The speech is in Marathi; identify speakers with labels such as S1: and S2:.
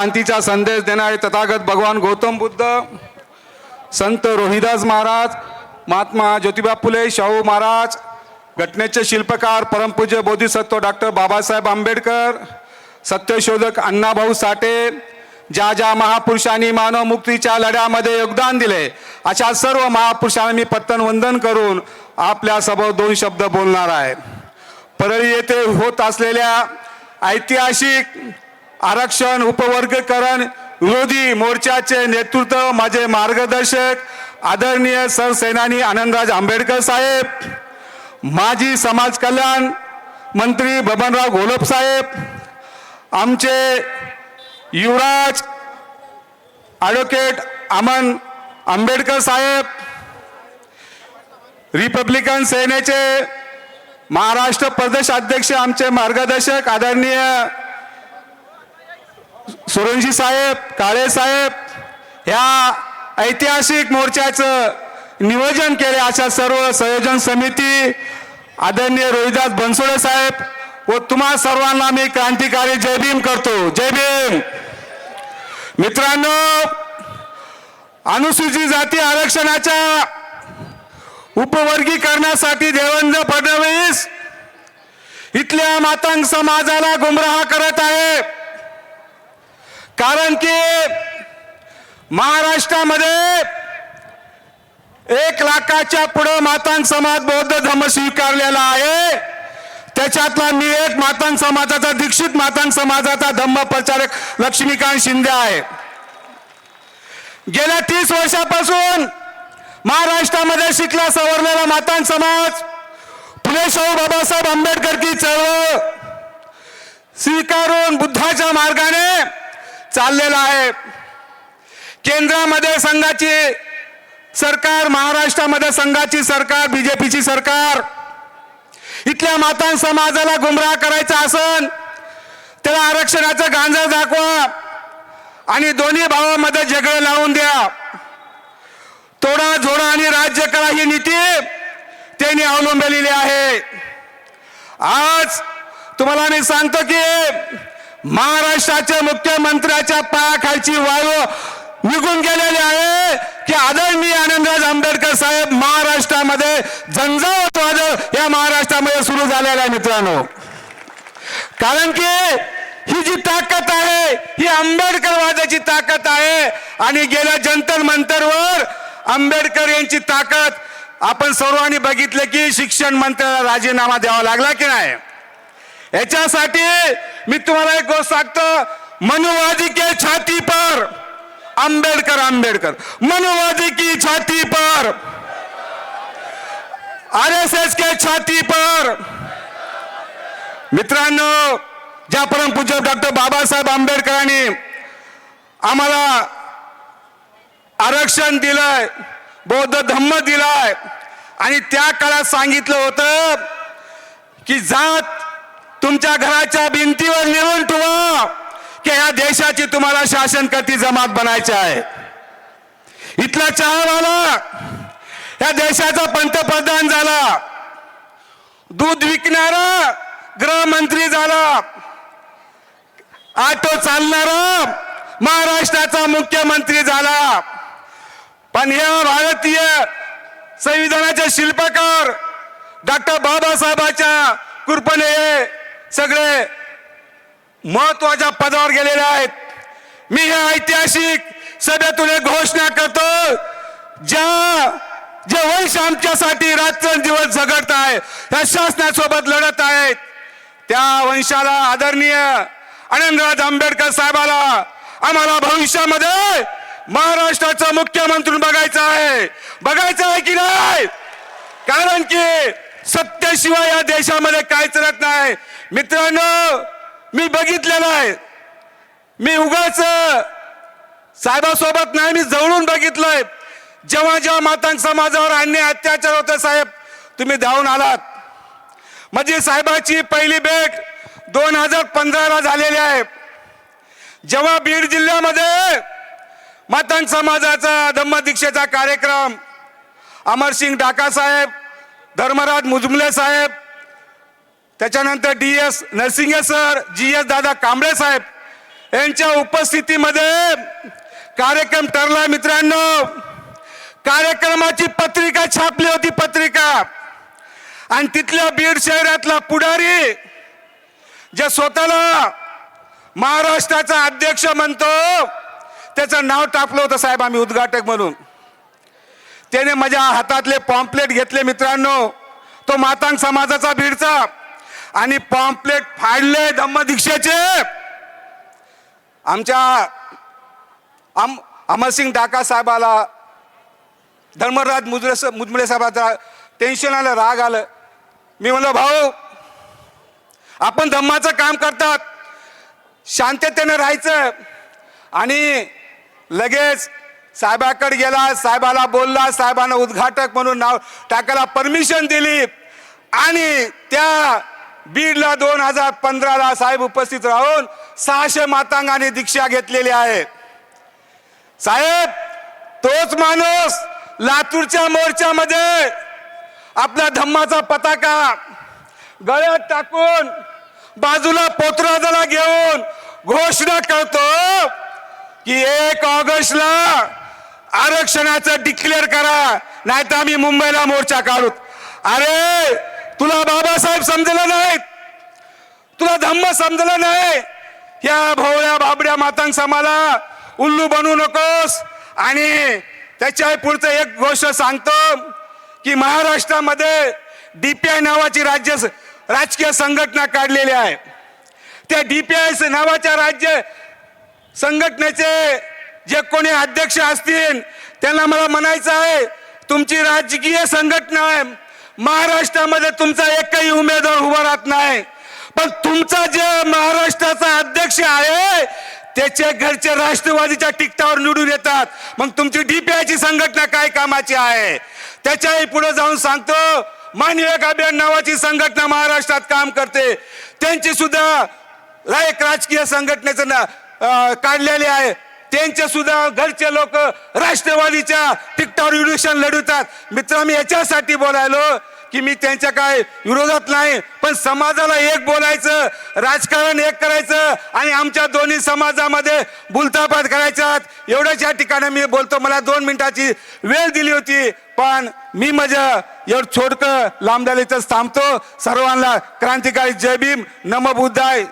S1: शांतीचा संदेश देणारे तथागत भगवान गौतम बुद्ध, संत रोहिदास महाराज, महात्मा ज्योतिबा फुले, शाहू महाराज, घटनेचे शिल्पकार परमपूज्य बोधिसत्व डॉक्टर बाबासाहेब आंबेडकर, सत्यशोधक अण्णाभाऊ साठे, ज्या ज्या महापुरुषांनी मानव मुक्तीच्या लढ्यामध्ये योगदान दिले अशा सर्व महापुरुषांना मी पत्तन वंदन करून आपल्या समोर दोन शब्द बोलणार आहे. परळी येथे होत असलेल्या ऐतिहासिक आरक्षण उपवर्गीकरण विरोधी मोर्चाचे नेतृत्व माझे मार्गदर्शक आदरणीय सरसेनानी आनंदराज आंबेडकर साहेब, माजी समाज कल्याण मंत्री बबनराव घोलप साहेब, आमचे युवराज ॲडव्होकेट अमन आंबेडकर साहेब, रिपब्लिकन सेनेचे महाराष्ट्र प्रदेश अध्यक्ष आमचे मार्गदर्शक आदरणीय सुरंजी साहेब, काळे साहेब, ह्या ऐतिहासिक मोर्चाचं नियोजन केले अशा सर्व संयोजन समिती आदरणीय रोहिदास बनसोडे साहेब व तुम्हा सर्वांना मी क्रांतिकारी जय भीम करतो. जय भीम. मित्रांनो, अनुसूचित जाती आरक्षणाच्या उपवर्गीकरणासाठी देवेंद्र फडणवीस इथल्या मातंग समाजाला गुमराह करत आहे. कारण की महाराष्ट्रामध्ये 1 लाखाच्या पुढे मातंग समाज बौद्ध धर्म स्वीकारलेला आहे. त्याच्यातला मी एक मातंग समाजाचा दीक्षित मातंग समाजाचा धम्म प्रचारक लक्ष्मीकांत शिंदे आहे. गेल्या 30 वर्षापासून महाराष्ट्रामध्ये शिकला सवरलेला मातंग समाज फुले शाहू बाबासाहेब आंबेडकर की चळवळ स्वीकारून बुद्धाच्या मार्गाने चाललेला आहे. केंद्रामध्ये संघाची सरकार, महाराष्ट्रामध्ये संघाची सरकार, बीजेपीची सरकार इथल्या मातंग समाजाला गुमराह करायचं असन त्याला आरक्षणाचं गांजर दाखवा आणि दोन्ही भावामध्ये झगडे लावून द्या. तोडा जोडा आणि राज्य करा ही नीती त्यांनी अवलंबलेली आहे. आज तुम्हाला मी सांगतो की महाराष्ट्राच्या मुख्यमंत्र्याच्या पायाखालची वाळू निघून गेलेली आहे की आदरणीय आनंदराज आंबेडकर साहेब महाराष्ट्रामध्ये झंझावात या महाराष्ट्रामध्ये सुरू झालेला आहे. मित्रांनो, कारण की ही जी ताकद आहे ही आंबेडकरवादाची ताकद आहे आणि गेल्या जंतर मंतरवर आंबेडकर यांची ताकद आपण सर्वांनी बघितले की शिक्षण मंत्र्याला राजीनामा द्यावा लागला की नाही. याच्यासाठी मी तुम्हाला एक गोष्ट सांगतो, मनुवादी के छाती पर आंबेडकर, आंबेडकर मनुवादी की छाती पर, आरएसएस के छाती पर. मित्रांनो, ज्या परमपूज्य डॉक्टर बाबासाहेब आंबेडकरांनी आम्हाला आरक्षण दिलंय, बौद्ध धम्म दिलाय आणि त्या काळात सांगितलं होतं की जात तुमच्या घराच्या भिंतीवर लिहून ठेवा की या देशाची तुम्हाला शासनकर्ती जमात बनायची आहे. इथला चहावाला या देशाचा पंतप्रधान झाला, दूध विकणारा गृहमंत्री झाला, ऑटो चालणारा महाराष्ट्राचा मुख्यमंत्री झाला. पण या भारतीय संविधानाचे शिल्पकार डॉक्टर बाबासाहेबांच्या कृपेने हे सगळे महत्वाच्या पदावर गेलेले आहेत. मी या ऐतिहासिक सभेतून एक घोषणा करतो, जे वंश आमच्यासाठी रात्रंदिवस झगडत आहे, या शासनासोबत लढत आहेत, त्या वंशाला आदरणीय आनंदराज आंबेडकर साहेबाला आम्हाला भविष्यामध्ये महाराष्ट्राचा मुख्यमंत्री बघायचं आहे की नाही. कारण की सत्याशिवाय या देशामध्ये काय चालत नाही. मित्रांनो, मी बघितलेलं आहे, मी उगाच साहेबासोबत नाही, मी जवळून बघितलंय. जेव्हा जेव्हा मातंग समाजावर अन्याय अत्याचार होते साहेब, तुम्ही धावून आलात. म्हणजे साहेबाची पहिली भेट 2015ला झालेली आहे. जेव्हा बीड जिल्ह्यामध्ये मातंग समाजाचा धम्मदीक्षेचा कार्यक्रम अमरसिंग डाका साहेब, धर्मराज मुजमले साहेब, त्याच्यानंतर DS नरसिंगे सर, GS दादा कांबळे साहेब यांच्या उपस्थितीमध्ये कार्यक्रम ठरला मित्रांनो. कार्यक्रमाची पत्रिका छापली होती पत्रिका, आणि तिथल्या बीड शहरातला पुढारी जे स्वतःला महाराष्ट्राचा अध्यक्ष म्हणतो त्याचं नाव टाकलं होतं साहेब आम्ही उद्घाटक म्हणून. त्याने माझ्या हातातले पॉम्पलेट घेतले मित्रांनो, तो मातांग समाजाचा बीडचा, आणि पॉम्पलेट फाडले धम्मदीक्षेचे. आमच्या अमरसिंग डाका साहेबाला, धर्मराज मुदमुळे साहेबाचा टेन्शन आलं, राग आलं. मी म्हणलो भाऊ आपण धम्माचं काम करतात, शांततेने राहायचं. आणि लगेच साहेबाकडे गेला, साहेबाला बोलला, साहेबांना उद्घाटक म्हणून नाव टाकायला परमिशन दिली. आणि त्या बीडला 2015ला साहेब उपस्थित राहून 600 मातांगाने दीक्षा घेतलेली आहे. साहेब तोच माणूस लातूरच्या मोर्चामध्ये आपला धम्माचा पताका गळ्यात टाकून बाजूला पोतराजाला घेऊन घोषणा करतो की 1 ऑगस्टला आरक्षणाचं डिक्लेअर करा, नाहीतर आम्ही मुंबईला मोर्चा काढू. अरे तुला बाबासाहेब समजलं नाही, तुला धम्म समजलं नाही. या भोवळ्या बाबड्या मातांग समाला उल्लू बनवू नकोस. आणि त्याच्या पुढचं एक गोष्ट सांगतो की महाराष्ट्रामध्ये DPI नावाची राजकीय संघटना काढलेली आहे. त्या DPI नावाच्या राज्य संघटनेचे जे कोणी अध्यक्ष असतील त्यांना मला म्हणायचं आहे, तुमची राजकीय संघटना आहे, महाराष्ट्रामध्ये तुमचा एकही उमेदवार उभा राहत नाही, पण तुमचा जे महाराष्ट्राचा अध्यक्ष आहे त्याचे घरचे राष्ट्रवादीच्या तिकिटावर निवडून येतात. मग तुमची DPI ची संघटना काय कामाची आहे? त्याच्याही पुढे जाऊन सांगतो, मानविक अभियान नावाची संघटना महाराष्ट्रात काम करते, त्यांची सुद्धा एक राजकीय संघटनेचं काढलेले आहे, त्यांचे सुद्धा घरचे लोक राष्ट्रवादीच्या तिकिटावर इलेक्शन लढवतात. मित्र मी याच्यासाठी बोलायलो की मी त्यांच्या काय विरोधात नाही, पण समाजाला एक बोलायचं, राजकारण एक करायचं, आणि आमच्या दोन्ही समाजामध्ये बुलतापात करायचा, एवढ्याच या ठिकाणी मी बोलतो. मला 2 मिनिटाची वेळ दिली होती, पण मी माझं एवढं छोटकं लांब झालं तर थांबतो. सर्वांना क्रांतिकारी जय भीम, नमो बुद्धाय.